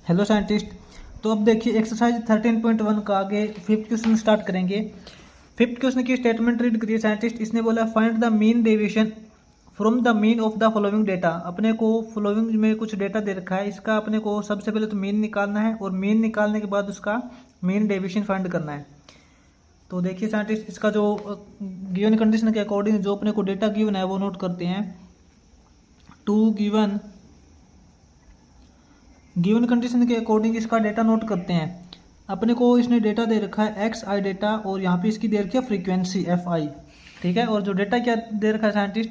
Hello scientist. तो अब देखिए एक्सरसाइज 13.1 का आगे फिफ्थ क्वेश्चन स्टार्ट करेंगे। फिफ्थ क्वेश्चन की स्टेटमेंट रीड करिए साइंटिस्ट। इसने बोला find the mean deviation from the mean of the following data. अपने को फॉलोइंग में कुछ डेटा दे रखा है, इसका अपने को सबसे पहले तो मीन निकालना है और मीन निकालने के बाद उसका मीन डेविएशन फाइंड करना है। तो देखिए साइंटिस्ट, इसका जो गिवन कंडीशन के अकॉर्डिंग जो अपने को डेटा गिवन है वो नोट करते हैं। टू गिवन कंडीशन के अकॉर्डिंग इसका डेटा नोट करते हैं। अपने को इसने डेटा दे रखा है एक्स आई डेटा और यहाँ पे इसकी दे रखी है फ्रीक्वेंसी एफ आई, ठीक है। और जो डेटा क्या दे रखा है साइंटिस्ट,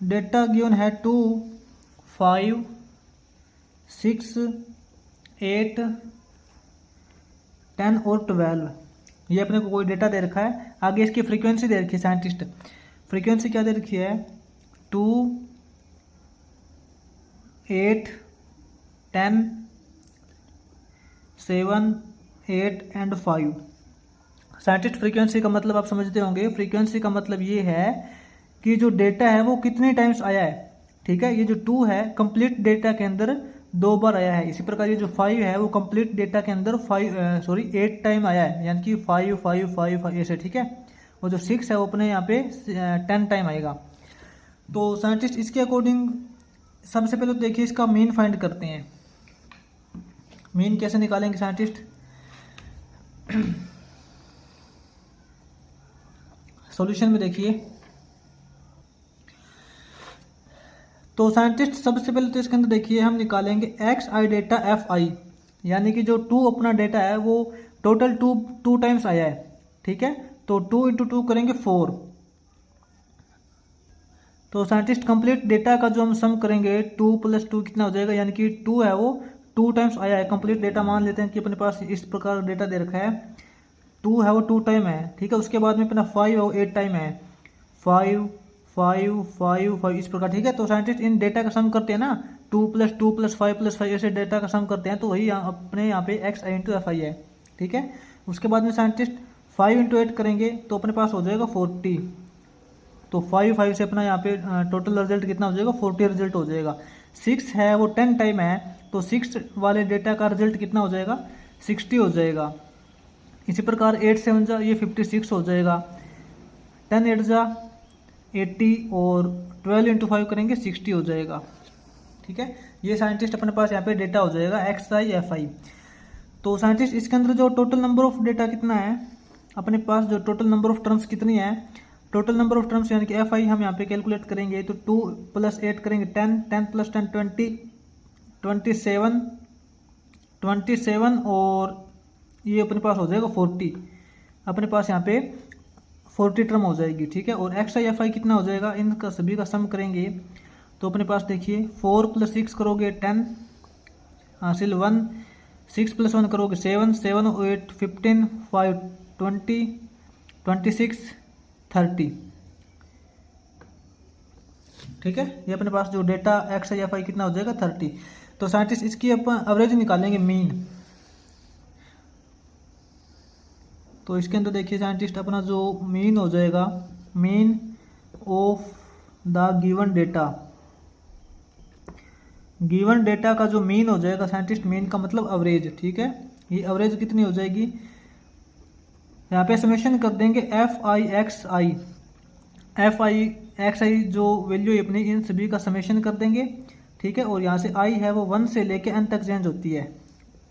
डेटा गिवन है 2, 5, 6, 8, 10 और 12। ये अपने को कोई डेटा दे रखा है। आगे इसकी फ्रीक्वेंसी दे रखी है साइंटिस्ट। फ्रीक्वेंसी क्या दे रखी है, 2, 8, 10, 7, 8 एंड 5। साइंटिस्ट फ्रीक्वेंसी का मतलब आप समझते होंगे। फ्रीक्वेंसी का मतलब ये है कि जो डेटा है वो कितने टाइम्स आया है, ठीक है। ये जो 2 है कंप्लीट डेटा के अंदर 2 बार आया है। इसी प्रकार ये जो 5 है वो कंप्लीट डेटा के अंदर 8 टाइम आया है, यानी कि 5, 5, 5, 5 ऐसे, ठीक है। और जो 6 है वो अपने यहाँ पे 10 टाइम आएगा। तो साइंटिस्ट इसके अकॉर्डिंग सबसे पहले तो देखिए इसका मीन फाइंड करते हैं। मीन कैसे निकालेंगे साइंटिस्ट, सॉल्यूशन में देखिए। तो साइंटिस्ट सबसे पहले तो इसके अंदर देखिए हम निकालेंगे x I data F I, यानी कि जो 2 अपना डेटा है वो टोटल 2 टाइम्स आया है, ठीक है। तो 2 × 2 करेंगे 4। तो साइंटिस्ट कंप्लीट डेटा का जो हम सम करेंगे 2 + 2 कितना हो जाएगा, यानी कि 2 है वो 2 टाइम्स आया है। कंप्लीट डेटा मान लेते हैं कि अपने पास इस प्रकार डेटा दे रखा है, 2 है वो 2 टाइम है, ठीक है। उसके बाद में अपना 5 है वो 8 टाइम है, 5, 5, 5, 5 इस प्रकार, ठीक है। तो साइंटिस्ट इन डेटा का सम करते हैं ना, 2 + 2 + 5 + 5 ऐसे डेटा का सम करते हैं। तो वही अपने यहाँ पे एक्स आई × एफ आई है, ठीक है। उसके बाद में साइंटिस्ट 5 × 8 करेंगे तो अपने पास हो जाएगा 40। तो 5, 5 से अपना यहाँ पे टोटल रिजल्ट कितना हो जाएगा, 40 रिजल्ट हो जाएगा। 6 है वो 10 टाइम है, तो 6 वाले डेटा का रिजल्ट कितना हो जाएगा, 60 हो जाएगा। इसी प्रकार 8 7 जा ये 56 हो जाएगा, 10 8 जा 80 और 12 × 5 करेंगे 60 हो जाएगा, ठीक है। ये साइंटिस्ट अपने पास यहाँ पे डेटा हो जाएगा एक्स आई एफ आई। तो साइंटिस्ट इसके अंदर जो टोटल नंबर ऑफ डेटा कितना है अपने पास, जो टोटल नंबर ऑफ टर्म्स कितनी है, टोटल नंबर ऑफ टर्म्स यानी कि एफ आई हम यहाँ पे कैलकुलेट करेंगे। तो 2 + 8 करेंगे 10, 10 + 10 20, 27 और ये अपने पास हो जाएगा 40। अपने पास यहाँ पे 40 टर्म हो जाएगी, ठीक है। और एक्स आई एफ आई कितना हो जाएगा, इनका सभी का सम करेंगे तो अपने पास देखिए 4 + 6 करोगे 10 हासिल 1, 6 + 1 करोगे 7, 7 और 8 15, 5 20, 26 30, ठीक है। ये अपने पास जो डेटा एक्स आई एफ आई कितना हो जाएगा 30। तो साइंटिस्ट इसकी अपन एवरेज निकालेंगे मीन। तो इसके अंदर देखिए साइंटिस्ट अपना जो मीन हो जाएगा, mean of the given data. Given data का जो मीन हो जाएगा साइंटिस्ट, मीन का मतलब एवरेज, ठीक है। ये एवरेज कितनी हो जाएगी, यहाँ पे समेशन कर देंगे F I X I, F I X I जो वैल्यू है अपनी इन सभी का समेशन कर देंगे, ठीक है। और यहाँ से आई है वो 1 से लेके n तक चेंज होती है,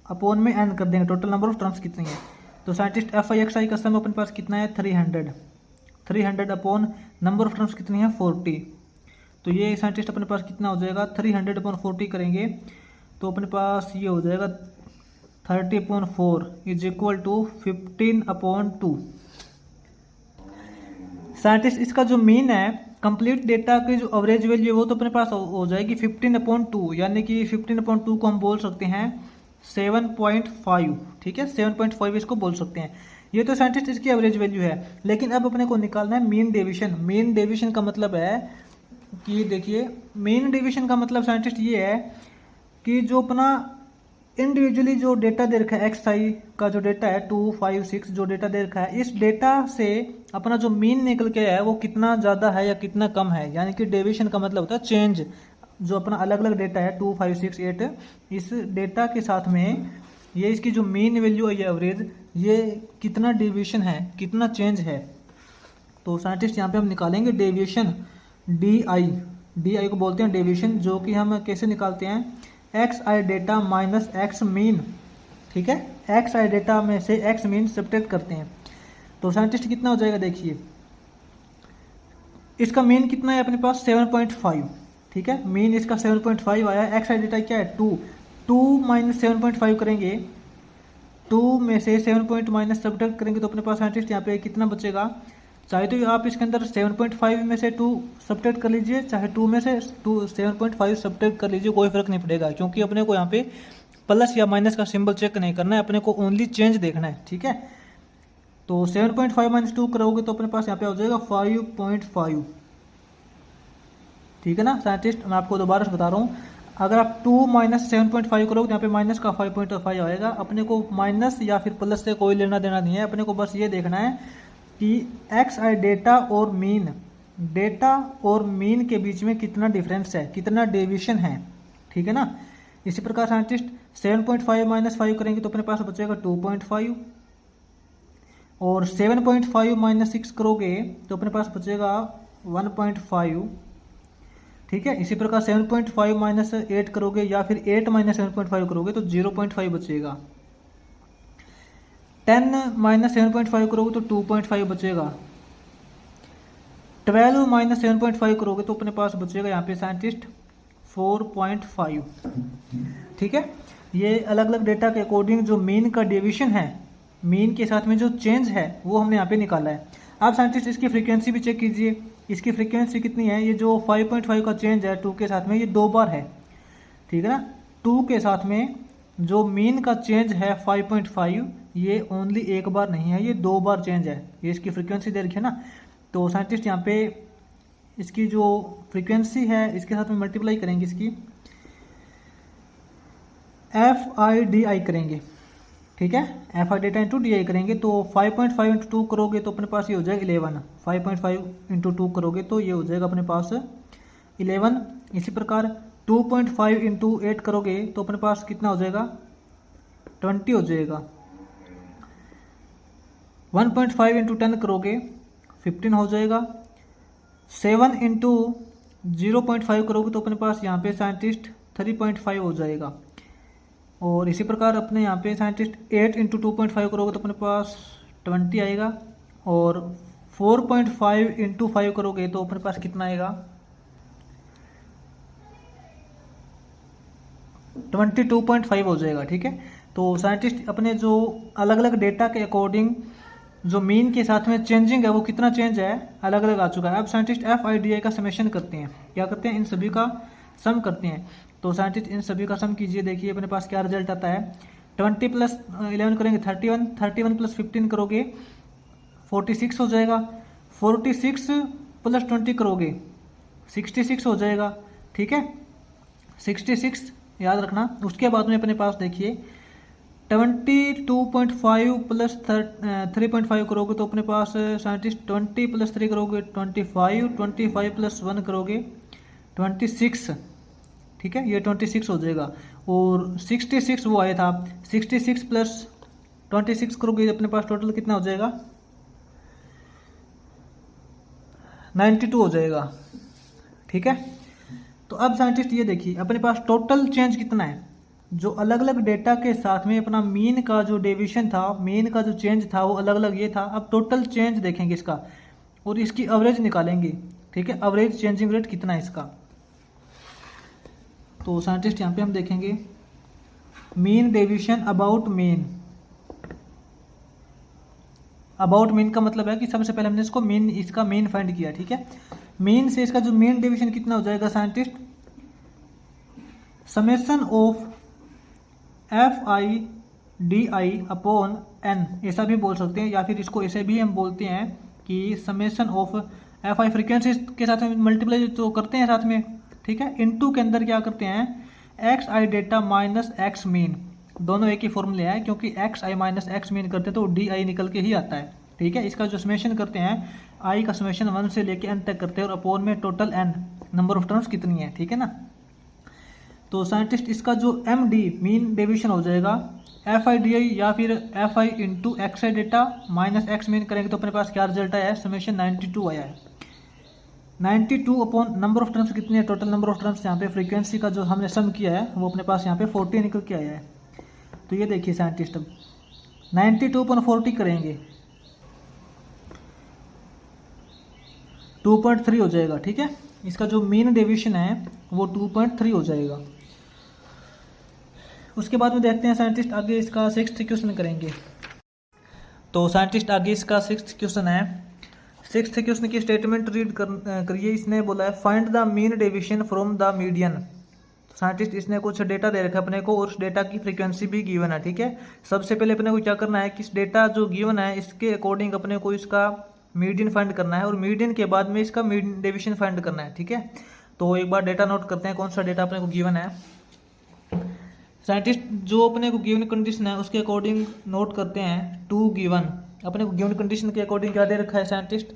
अपॉन में n कर देंगे, टोटल नंबर ऑफ टर्म्स कितनी है। तो साइंटिस्ट एफ आई एक्स आई का सम अपने पास कितना है 300 अपॉन नंबर ऑफ टर्म्स कितनी है 40। तो ये साइंटिस्ट अपने पास कितना हो जाएगा 300 अपॉन 40 करेंगे तो अपने पास ये हो जाएगा 30/4 = 15/2। साइंटिस्ट इसका जो मीन है कंप्लीट डेटा की जो एवरेज वैल्यू है वो तो अपने पास हो जाएगी 15/2, यानी कि 15/2 को हम बोल सकते हैं 7.5, ठीक है। 7.5 इसको बोल सकते हैं। ये तो साइंटिस्ट इसकी एवरेज वैल्यू है। लेकिन अब अपने को निकालना है मीन डेविएशन। मीन डेविएशन का मतलब है कि देखिए, मीन डेविएशन का मतलब साइंटिस्ट ये है कि जो अपना इंडिविजुअली जो डेटा दे रखा है एक्स आई का जो डेटा है 2, 5, 6 जो डेटा दे रखा है, इस डेटा से अपना जो मीन निकल के है वो कितना ज़्यादा है या कितना कम है, यानी कि डेविएशन का मतलब होता है चेंज जो अपना अलग अलग डेटा है 2, 5, 6, 8, इस डेटा के साथ में ये इसकी जो मीन वैल्यू है या एवरेज, ये कितना डेविएशन है, कितना चेंज है। तो साइंटिस्ट यहाँ पे हम निकालेंगे डेविएशन, डी आई को बोलते हैं डेविएशन, जो कि हम कैसे निकालते हैं, एक्स आई डेटा माइनस एक्स मीन, ठीक है, एक्स आई डेटा में से एक्स मीन सब्ट्रैक्ट करते हैं। तो साइंटिस्ट कितना हो जाएगा, देखिए इसका मीन कितना है अपने पास 7.5, ठीक है, मीन इसका 7.5 आया। एक्स आई डेटा क्या है 2 माइनस 7.5 करेंगे, 2 में से 7 माइनस सब्ट्रैक्ट करेंगे तो अपने पास साइंटिस्ट यहाँ पे कितना बचेगा। चाहे तो आप इसके अंदर 7.5 में से 2 सब्ट्रैक्ट कर लीजिए, चाहे 2 में से 7.5 सब्ट्रैक्ट कर लीजिए, कोई फर्क नहीं पड़ेगा, क्योंकि अपने को यहाँ पे प्लस या माइनस का सिंबल चेक नहीं करना है, अपने को ओनली चेंज देखना है, ठीक है। तो 7.5 माइनस 2 करोगे तो अपने पास यहाँ पे हो जाएगा 5.5, ठीक है ना साइंटिस्ट। मैं आपको दोबारा से बता रहा हूँ, अगर आप 2 माइनस 7.5 करोगे तो यहाँ पे माइनस का 5.5 आएगा। अपने को माइनस या फिर प्लस से कोई लेना देना नहीं है, अपने को बस ये देखना है कि एक्स आई डेटा और मीन के बीच में कितना डिफरेंस है, कितना डेविएशन है, ठीक है ना। इसी प्रकार साइंटिस्ट 7.5 माइनस 5 करेंगे तो अपने पास बचेगा 2.5, और 7.5 माइनस 6 करोगे तो अपने पास बचेगा 1.5, ठीक है। इसी प्रकार 7.5 माइनस 8 करोगे या फिर 8 माइनस 7.5 करोगे तो 0.5 बचेगा। 10 माइनस 7.5 करोगे तो 2.5 बचेगा। 12 माइनस 7.5 करोगे तो अपने पास बचेगा यहाँ पे साइंटिस्ट 4.5, ठीक है। ये अलग अलग डेटा के अकॉर्डिंग जो मीन का डेविएशन है, मीन के साथ में जो चेंज है वो हमने यहाँ पे निकाला है। आप साइंटिस्ट इसकी फ्रीक्वेंसी भी चेक कीजिए, इसकी फ्रीक्वेंसी कितनी है, ये जो 5.5 का चेंज है 2 के साथ में, ये 2 बार है, ठीक है ना। 2 के साथ में जो मीन का चेंज है 5.5, ये ओनली एक बार नहीं है, ये 2 बार चेंज है। ये इसकी फ्रीक्वेंसी दे रखी है ना, तो साइंटिस्ट यहाँ पे इसकी जो फ्रीक्वेंसी है इसके साथ में मल्टीप्लाई करेंगे, इसकी FIDI करेंगे, ठीक है, FI डेटा इंटू DI करेंगे। तो 5.5 इंटू 2 करोगे तो अपने पास ये हो जाएगा 11, 5.5 इंटू 2 करोगे तो ये हो जाएगा अपने पास 11। इसी प्रकार 2.5 इंटू 8 करोगे तो अपने पास कितना हो जाएगा, 20 हो जाएगा। 1.5 इंटू 10 करोगे 15 हो जाएगा। 7 इंटू 0.5 करोगे तो अपने पास यहाँ पे साइंटिस्ट 3.5 हो जाएगा। और इसी प्रकार अपने यहाँ पे साइंटिस्ट 8 इंटू 2.5 करोगे तो अपने पास 20 आएगा। और 4.5 इंटू 5 करोगे तो अपने पास कितना आएगा, 22.5 हो जाएगा, ठीक है। तो साइंटिस्ट अपने जो अलग अलग डेटा के अकॉर्डिंग जो मीन के साथ में चेंजिंग है वो कितना चेंज है अलग अलग आ चुका है। अब साइंटिस्ट FIDI का समेशन करते हैं, क्या करते हैं, इन सभी का सम करते हैं। तो साइंटिस्ट इन सभी का सम कीजिए, देखिए अपने पास क्या रिजल्ट आता है। 20 प्लस 11 करेंगे 31, 31 प्लस 15 करोगे 46 हो जाएगा। 46 प्लस 20 करोगे 66 हो जाएगा, ठीक है, 66 याद रखना। उसके बाद में अपने पास देखिए 22.5 प्लस 3.5 करोगे तो अपने पास साइंटिस्ट 20 प्लस 3 करोगे 25, 25 प्लस 1 करोगे 26, ठीक है, ये 26 हो जाएगा। और 66 वो आया था, 66 प्लस 26 करोगे अपने पास टोटल कितना हो जाएगा, 92 हो जाएगा, ठीक है। तो अब साइंटिस्ट ये देखिए अपने पास टोटल चेंज कितना है, जो अलग अलग डेटा के साथ में अपना मीन का जो डेविएशन था, मीन का जो चेंज था वो अलग अलग ये था। अब टोटल चेंज देखेंगे इसका और इसकी एवरेज निकालेंगे, ठीक है, एवरेज चेंजिंग रेट कितना है इसका। तो साइंटिस्ट यहाँ पे हम देखेंगे mean deviation about mean. About mean का मतलब है कि सबसे पहले हमने इसको मीन, इसका मीन फाइंड किया, ठीक है। मीन से इसका जो मीन डेविएशन कितना हो जाएगा scientist, summation of FIDI upon n, ऐसा भी बोल सकते हैं, या फिर इसको ऐसे भी हम बोलते हैं कि समेशन ऑफ FI फ्रीक्वेंसी के साथ में मल्टीप्लाई तो करते हैं साथ में, ठीक है, इनटू के अंदर क्या करते हैं XI data minus x mean, दोनों एक ही फॉर्मूले हैं, क्योंकि XI माइनस x मीन करते हैं तो DI निकल के ही आता है, ठीक है। इसका जो समेशन करते हैं I का समेशन 1 से लेके n तक करते हैं और अपॉन में total n number of terms कितनी है, ठीक है ना। तो साइंटिस्ट इसका जो एम डी मीन डेविएशन हो जाएगा एफ आई डी आई या फिर F I into x I data minus x mean करेंगे तो अपने पास क्या रिजल्ट आया है, समेशन 92 आया है। 92 अपॉन नंबर ऑफ टर्म्स कितनी है, टोटल नंबर ऑफ टर्म्स यहाँ पे फ्रीक्वेंसी का जो हमने सम किया है वो अपने पास यहाँ पे 40 निकल के आया है। तो ये देखिए साइंटिस्ट अब 92 अपॉन 40 करेंगे 2.3 हो जाएगा, ठीक है। इसका जो मीन डेविएशन है वो 2.3 हो जाएगा। उसके बाद में देखते हैं साइंटिस्ट आगे इसका 6th क्वेश्चन करेंगे। तो साइंटिस्ट आगे इसका 6th क्वेश्चन है। 6th क्वेश्चन की स्टेटमेंट रीड करिए। इसने बोला है find the mean deviation from the median. Scientist इसने कुछ डेटा दे रखा है अपने को और उस डेटा की फ्रीक्वेंसी भी गिवन है, ठीक है। सबसे पहले अपने को क्या करना है कि इस डेटा जो गिवन है इसके अकॉर्डिंग अपने को इसका मीडियन फाइंड करना है और मीडियन के बाद में इसका मीन डेविएशन फाइंड करना है, ठीक है। तो एक बार डेटा नोट करते हैं कौन सा डेटा अपने को गिवन है। साइंटिस्ट जो अपने को गिवन कंडीशन है उसके अकॉर्डिंग नोट करते हैं 2 गिवन। अपने को गिवन कंडीशन के अकॉर्डिंग क्या दे रखा है साइंटिस्ट,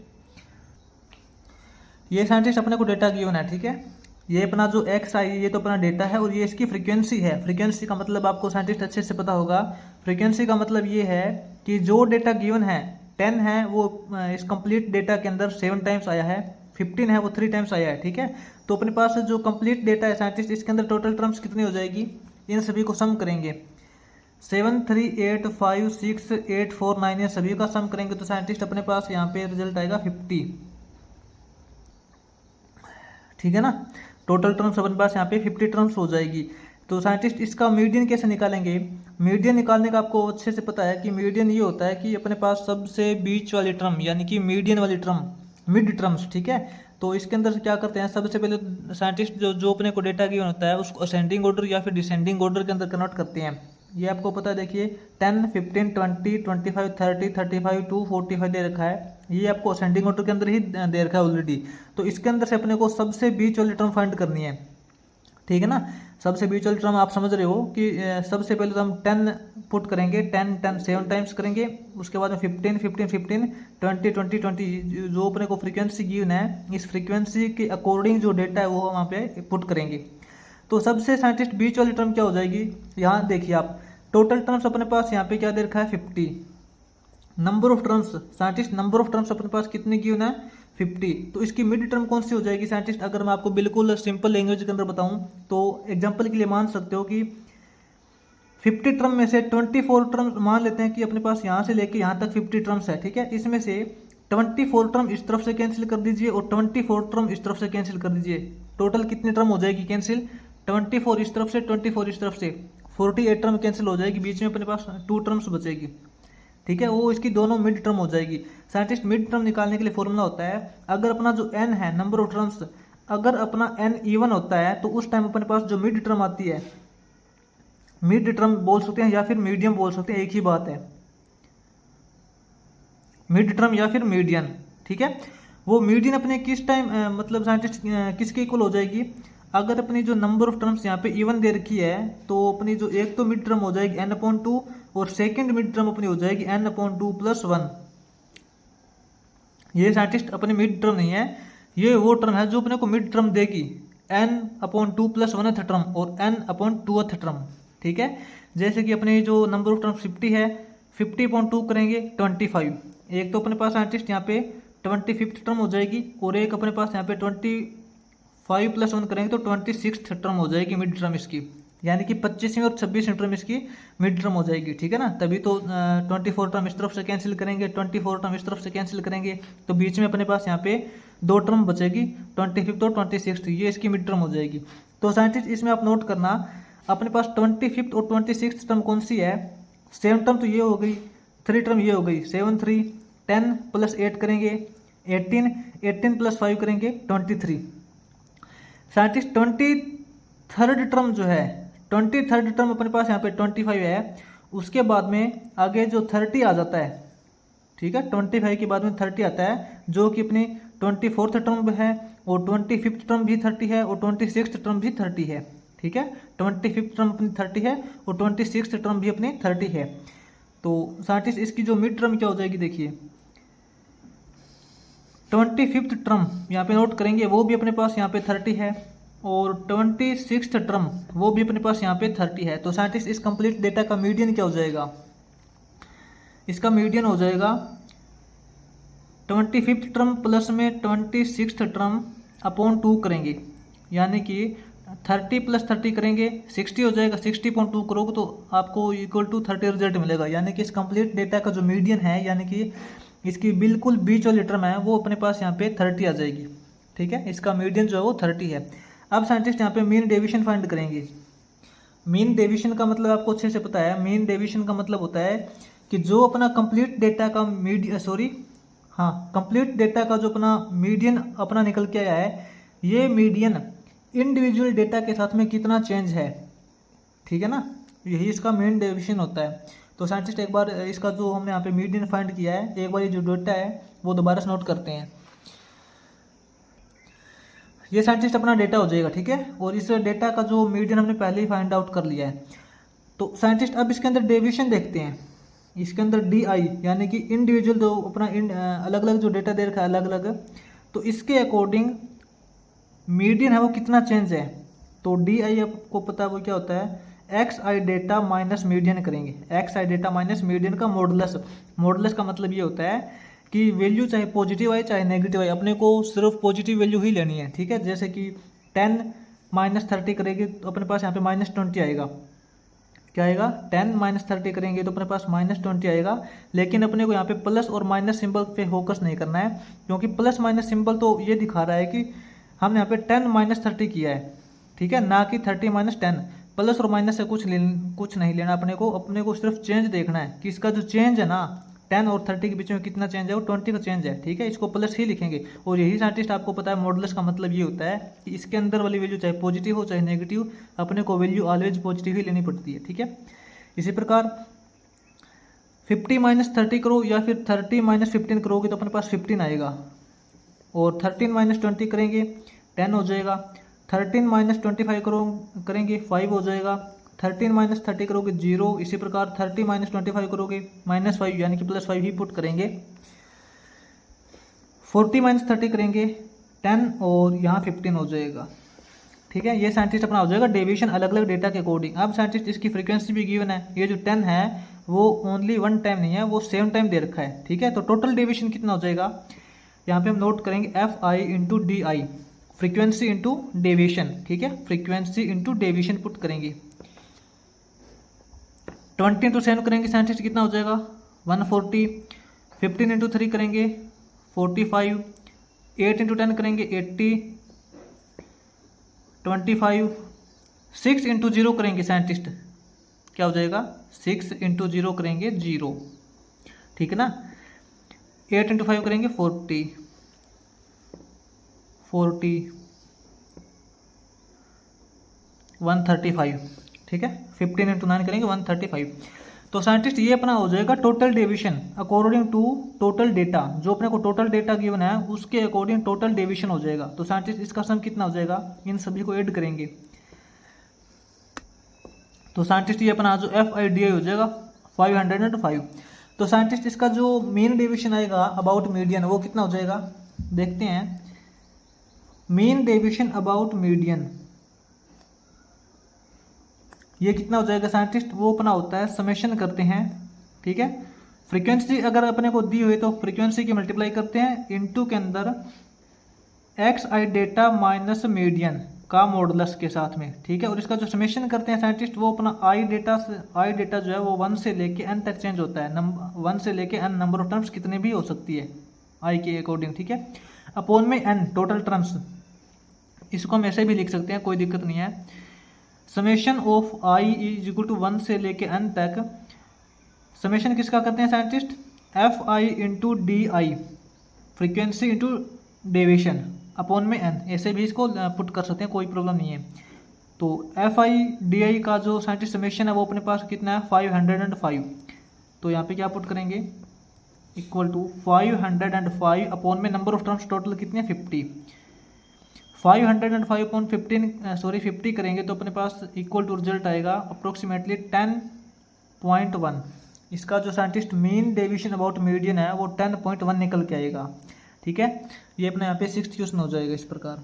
ये साइंटिस्ट अपने को डेटा गिवन है, ठीक है। ये अपना जो एक्स आई ये तो अपना डेटा है और ये इसकी फ्रीक्वेंसी है। फ्रीक्वेंसी का मतलब आपको साइंटिस्ट अच्छे से पता होगा। फ्रीक्वेंसी का मतलब ये है कि जो डेटा गिवन है 10 है वो इस कंप्लीट डेटा के अंदर 7 टाइम्स आया है, 15 है वो 3 टाइम्स आया है, ठीक है। तो अपने पास जो कंप्लीट डेटा है साइंटिस्ट इसके अंदर टोटल टर्म्स कितनी हो जाएगी, इन सभी को सम करेंगे। 7, 3, 8, 5, 6, 8, 4, 9 ये सभी का सम करेंगे तो साइंटिस्ट अपने पास यहाँ पे रिजल्ट आएगा 50, ठीक है ना। टोटल टर्म्स अपने पास यहाँ पे 50 टर्म्स हो जाएगी। तो साइंटिस्ट इसका मीडियन कैसे निकालेंगे, मीडियन निकालने का आपको अच्छे से पता है कि मीडियन ये होता है कि अपने पास सबसे बीच वाली टर्म यानी कि मीडियन वाली टर्म मिड टर्म्स, ठीक है। तो इसके अंदर क्या करते हैं सबसे पहले साइंटिस्ट जो अपने को डेटा गिवन होता है उसको असेंडिंग ऑर्डर या फिर डिसेंडिंग ऑर्डर के अंदर कन्वर्ट करते हैं। ये आपको पता है, देखिए 10, 15, 20, 25, 30, 35 to 45 दे रखा है। ये आपको असेंडिंग ऑर्डर के अंदर ही दे रखा है ऑलरेडी। तो इसके अंदर से अपने को सबसे बीच वाली टर्म फाइंड करनी है, ठीक है ना। सबसे बीच वाली टर्म आप समझ रहे हो कि सबसे पहले तो हम 10 पुट करेंगे, 10, 10 7 टाइम्स करेंगे। उसके बाद में 15, 15, 15, 20, 20, 20 जो अपने को फ्रीक्वेंसी गिवन है इस फ्रीक्वेंसी के अकॉर्डिंग जो डेटा है वो वहाँ पे पुट करेंगे। तो सबसे साइंटिस्ट बीच वाली टर्म क्या हो जाएगी, यहाँ देखिए आप टोटल टर्म्स अपने पास यहाँ पे क्या दे रखा है 50। Number of terms scientist number of terms अपने पास कितने गिवन है 50। तो इसकी मिड टर्म कौन सी हो जाएगी साइंटिस्ट, अगर मैं आपको बिल्कुल सिंपल लैंग्वेज के अंदर बताऊं तो एग्जांपल के लिए मान सकते हो कि 50 टर्म में से 24 टर्म मान लेते हैं कि अपने पास यहाँ से लेके यहाँ तक 50 टर्म्स है, ठीक है। इसमें से 24 टर्म इस तरफ से कैंसिल कर दीजिए और 24 टर्म इस तरफ से कैंसिल कर दीजिए। टोटल कितनी टर्म हो जाएगी कैंसिल, 24 इस तरफ से 24 इस तरफ से 48 टर्म कैंसिल हो जाएगी। बीच में अपने पास 2 टर्म्स बचेगी, ठीक है। वो इसकी दोनों मिड टर्म हो जाएगी। साइंटिस्ट मिड टर्म निकालने के लिए फॉर्मूला होता है, अगर अपना जो n है नंबर ऑफ टर्म्स अगर अपना n इवन होता है तो उस टाइम अपने पास जो मिड टर्म आती है, मिड टर्म बोल सकते हैं या फिर मीडियम बोल सकते हैं, एक ही बात है, मिड टर्म या फिर मीडियन, ठीक है। वो मीडियन अपने किस टाइम मतलब साइंटिस्ट किसके इक्वल हो जाएगी, अगर अपनी जो नंबर ऑफ टर्म्स यहाँ पे इवन दे रखी है तो अपनी जो एक तो मिड टर्म हो जाएगी n/2 और सेकंड मिड टर्म अपनी हो जाएगी n/2 + 1। ये साइंटिस्ट अपनी मिड टर्म नहीं है, ये वो टर्म है जो अपने को मिड टर्म देगी n/2 + 1th टर्म और n/2th टर्म, ठीक है। जैसे कि अपने जो नंबर ऑफ टर्म 50 है, 50/2 करेंगे 25। एक तो अपने पास साइंटिस्ट यहाँ पे 25th टर्म हो जाएगी और एक अपने पास यहाँ पे 25 + 1 करेंगे तो 26th टर्म हो जाएगी मिड टर्म इसकी, यानी कि 25वीं और 26वीं टर्म इसकी मिड टर्म हो जाएगी, ठीक है ना। तभी तो 24 टर्म इस तरफ से कैंसिल करेंगे, 24 टर्म इस तरफ से कैंसिल करेंगे तो बीच में अपने पास यहाँ पे 2 टर्म बचेगी 25th और 26th, ये इसकी मिड टर्म हो जाएगी। तो साइंटिस्ट इसमें आप नोट करना अपने पास 25th और 26th टर्म कौन सी है, 7 टर्म तो ये हो गई, 3 टर्म ये हो गई, 7, 3, 10 + 8 करेंगे 18, 18 + 5 करेंगे 23। साइंटिस्ट 23rd टर्म जो है 23rd टर्म अपने पास यहाँ पे 25 है, उसके बाद में आगे जो 30 आ जाता है, ठीक है। 25 के बाद में 30 आता है जो कि अपनी 24th टर्म है और 25th टर्म भी 30 है और 26th टर्म भी 30 है, ठीक है। 25th टर्म अपनी 30 है और 26th टर्म भी अपनी 30 है। तो साइंटिस्ट इसकी जो मिड टर्म क्या हो जाएगी देखिए 25th टर्म यहाँ पे नोट करेंगे, वो भी अपने पास यहाँ पे 30 है, और 26th टर्म वो भी अपने पास यहाँ पे 30 है। तो साइंटिस्ट इस कंप्लीट डेटा का मीडियन क्या हो जाएगा, इसका मीडियन हो जाएगा 25th टर्म प्लस में 26th टर्म अपॉन 2 करेंगे, यानी कि 30 + 30 करेंगे 60 हो जाएगा। 60.2 करोगे तो आपको इक्वल टू 30 रिजल्ट मिलेगा, यानी कि इस कंप्लीट डेटा का जो मीडियन है, यानी कि इसकी बिल्कुल बीच वाली टर्म है, वो अपने पास यहाँ पे 30 आ जाएगी। ठीक है, इसका मीडियन जो है वो 30 है। अब साइंटिस्ट यहाँ पे मीन डेविएशन फाइंड करेंगे। मीन डेविएशन का मतलब आपको अच्छे से पता है। मीन डेविएशन का मतलब होता है कि जो अपना कंप्लीट डेटा का कंप्लीट डेटा का जो अपना मीडियन अपना निकल के आया है, ये मीडियन इंडिविजुअल डेटा के साथ में कितना चेंज है। ठीक है ना, यही इसका मीन डेविएशन होता है। तो साइंटिस्ट एक बार इसका जो हमने यहाँ पे मीडियन फाइंड किया है, एक बार ये जो डेटा है वो दोबारा से नोट करते हैं। ये साइंटिस्ट अपना डेटा हो जाएगा। ठीक है, और इस डेटा का जो मीडियन हमने पहले ही फाइंड आउट कर लिया है। तो साइंटिस्ट अब इसके अंदर डेविएशन देखते हैं। इसके अंदर DI यानी कि इंडिविजुअल जो अपना अलग अलग जो डेटा दे रखा है अलग अलग, तो इसके अकॉर्डिंग मीडियन है वो कितना चेंज है। तो DI आपको पता है वो क्या होता है, XI डेटा माइनस मीडियन करेंगे। XI डेटा माइनस मीडियन का मॉडुलस। मॉडुलस का मतलब ये होता है कि वैल्यू चाहे पॉजिटिव आए चाहे नेगेटिव आए, अपने को सिर्फ पॉजिटिव वैल्यू ही लेनी है। ठीक है, जैसे कि 10 - 30 करेंगे तो अपने पास यहाँ पे -20 आएगा। क्या आएगा, 10 - 30 करेंगे तो अपने पास -20 आएगा। लेकिन अपने को यहाँ पे प्लस और माइनस सिंबल पे फोकस नहीं करना है, क्योंकि प्लस माइनस सिंबल तो ये दिखा रहा है कि हमने यहाँ पे 10 - 30 किया है। ठीक है, ना कि 30 - 10। प्लस और माइनस से कुछ नहीं लेना अपने को सिर्फ चेंज देखना है कि इसका जो चेंज है ना 10 और 30 के बीच में कितना चेंज है, वो 20 का चेंज है। ठीक है, इसको प्लस ही लिखेंगे। और यही साइंटिस्ट आपको पता है मॉडुलस का मतलब ये होता है कि इसके अंदर वाली वैल्यू चाहे पॉजिटिव हो चाहे नेगेटिव, अपने को वैल्यू ऑलवेज पॉजिटिव ही लेनी पड़ती है। ठीक है, इसी प्रकार 50 - 30 करो या फिर 30 - 15 करोगे तो अपने पास 15 आएगा। और 13 - 20 करेंगे 10 हो जाएगा। 13 - 25 करेंगे 5 हो जाएगा। 13 - 30 करोगे 0। इसी प्रकार 30 - 25 करोगे -5 यानी कि +5 ही पुट करेंगे। 40 - 30 करेंगे 10 और यहाँ 15 हो जाएगा। ठीक है, ये साइंटिस्ट अपना हो जाएगा डेविएशन अलग अलग डेटा के अकॉर्डिंग। अब साइंटिस्ट इसकी फ्रीक्वेंसी भी गिवन है। ये जो 10 है वो ओनली 1 टाइम नहीं है, वो 7 टाइम दे रखा है। ठीक है, तो टोटल डेविएशन कितना हो जाएगा, यहाँ पे हम नोट करेंगे FI × DI, frequency into deviation. ठीक है, फ्रीक्वेंसी इंटू डेविएशन पुट करेंगे। 20 × 7 करेंगे साइंटिस्ट कितना हो जाएगा 140। 15 × 3 करेंगे 45। 8 × 10 करेंगे 80। 25। 6 × 0 करेंगे साइंटिस्ट क्या हो जाएगा 6 × 0 करेंगे 0। ठीक है ना। 8 × 5 करेंगे 40। 135। ठीक है, 15 × 9 करेंगे 135। तो साइंटिस्ट ये अपना हो जाएगा total deviation according to total data. जो अपने को टोटल डेटा गिवन है उसके अकॉर्डिंग टोटल डेविएशन हो जाएगा। तो साइंटिस्ट इसका सम कितना हो जाएगा, इन सभी को ऐड करेंगे तो साइंटिस्ट ये अपना जो FIDI हो जाएगा 505। तो साइंटिस्ट इसका जो मीन डेविएशन आएगा अबाउट मीडियन वो कितना हो जाएगा देखते हैं। मीन डेविएशन अबाउट मीडियन ये कितना हो जाएगा साइंटिस्ट, वो अपना होता है समेशन करते हैं। ठीक है, फ्रीक्वेंसी अगर अपने को दी हुई तो फ्रीक्वेंसी की मल्टीप्लाई करते हैं इनटू के अंदर XI डेटा माइनस मीडियन का मॉडुलस के साथ में। ठीक है, और इसका जो समेशन करते हैं साइंटिस्ट वो अपना I डेटा जो है वो 1 से लेके n तक चेंज होता है। 1 से लेके n नंबर ऑफ टर्म्स कितने भी हो सकती है I के अकॉर्डिंग। ठीक है, अपॉन में n टोटल टर्म्स, इसको हम ऐसे भी लिख सकते हैं कोई दिक्कत नहीं है। समेशन ऑफ I = 1 से लेके n तक समेशन किसका करते हैं scientist FI × DI, frequency into deviation upon में n, ऐसे भी इसको पुट कर सकते हैं कोई प्रॉब्लम नहीं है। तो FIDI का जो साइंटिस्ट समेशन है वो अपने पास कितना है 505। तो यहाँ पे क्या पुट करेंगे इक्वल टू 505 अपॉन में नंबर ऑफ टर्म्स टोटल कितने 50। 505 अपॉन 50 करेंगे तो अपने पास इक्वल टू रिजल्ट आएगा अप्रोक्सीमेटली 10.1। इसका जो scientist mean deviation about median है वो 10.1 निकल के आएगा। ठीक है, ये अपने यहाँ पे 6th क्वेश्चन हो जाएगा इस प्रकार।